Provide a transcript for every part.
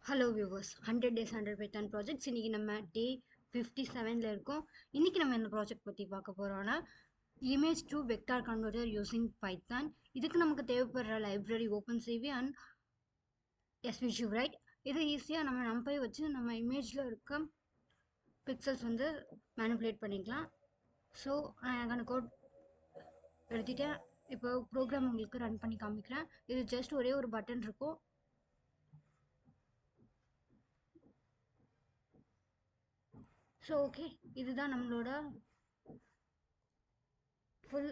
Hello viewers 100 days 100 Python projects. இன்றைக்கி நம்ம டே 57ல் இருக்கோம். இன்றைக்கி நம்ம என்ன ப்ராஜெக்ட் பற்றி பார்க்க போகிறோன்னா image to vector converter using Python. இதுக்கு நமக்கு தேவைப்படுற லைப்ரரி ஓப்பன்சிவி அண்ட் SVGWrite. இதை ஈஸியாக நம்ம நம்பை வச்சு நம்ம இமேஜில் இருக்க பிக்சல்ஸ் வந்து மேனிப்புலேட் பண்ணிக்கலாம். ஸோ நான் எனக்கான கோட் எழுதிட்டேன். இப்போ ப்ரோக்ராம் உங்களுக்கு ரன் பண்ணி காமிக்கிறேன். இது ஜஸ்ட் ஒரே ஒரு பட்டன் இருக்கும். ஸோ ஓகே, இதுதான் நம்மளோட ஃபுல்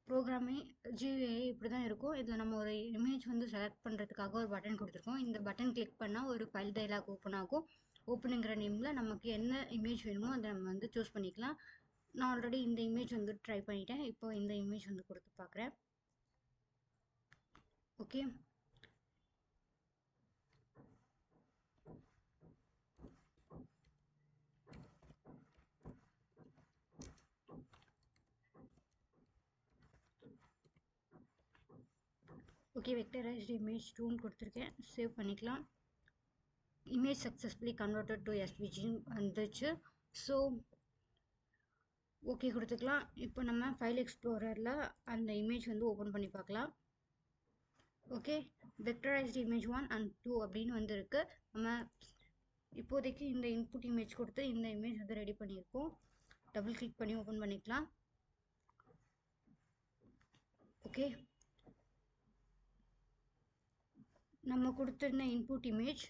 ப்ரோக்ராமே. GUI இப்படி தான் இருக்கும். இதில் நம்ம ஒரு இமேஜ் வந்து செலக்ட் பண்ணுறதுக்காக ஒரு பட்டன் கொடுத்துருக்கோம். இந்த பட்டன் கிளிக் பண்ணால் ஒரு ஃபைல் டைலாக் ஓப்பன் ஆகும். ஓப்பனுங்கிற நேமில் நமக்கு என்ன இமேஜ் வேணுமோ அதை நம்ம வந்து சூஸ் பண்ணிக்கலாம். நான் ஆல்ரெடி இந்த இமேஜ் வந்து ட்ரை பண்ணிட்டேன். இப்போ இந்த இமேஜ் வந்து கொடுத்து பார்க்குறேன். ஓகே, ஓகே வெக்டரைஸ்ட் இமேஜ் 2ன்னு கொடுத்துருக்கேன். சேவ் பண்ணிக்கலாம். Image successfully converted to SVG வந்துச்சு. ஸோ ஓகே கொடுத்துக்கலாம். இப்போ நம்ம ஃபைல் எக்ஸ்ப்ளோரரில் அந்த இமேஜ் வந்து ஓப்பன் பண்ணி பார்க்கலாம். ஓகே, வெக்டரைஸ்ட் இமேஜ் 1 and 2 அப்படின்னு வந்துருக்கு. நம்ம இப்போதைக்கு இந்த இன்புட் இமேஜ் கொடுத்து இந்த இமேஜ் வந்து ரெடி பண்ணியிருக்கோம். டபுள் கிளிக் பண்ணி ஓப்பன் பண்ணிக்கலாம். ஓகே, நம்ம கொடுத்துருந்த இன்புட் இமேஜ்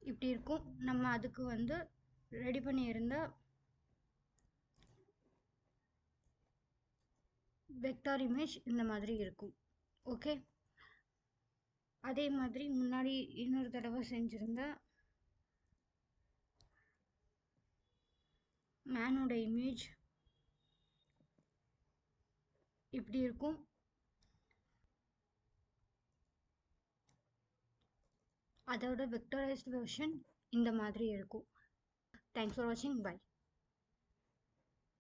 இப்படி இருக்கும். நம்ம அதுக்கு வந்து ரெடி பண்ணியிருந்த வெக்டார் இமேஜ் இந்த மாதிரி இருக்கும். ஓகே, அதே மாதிரி முன்னாடி இன்னொரு தடவை செஞ்சுருந்த மேனோட இமேஜ் இப்படி இருக்கும். அதோட வெக்டரைஸ்ட் வெர்ஷன் இந்த மாதிரி இருக்கும். தேங்க்ஸ் ஃபார் வாட்சிங். பை.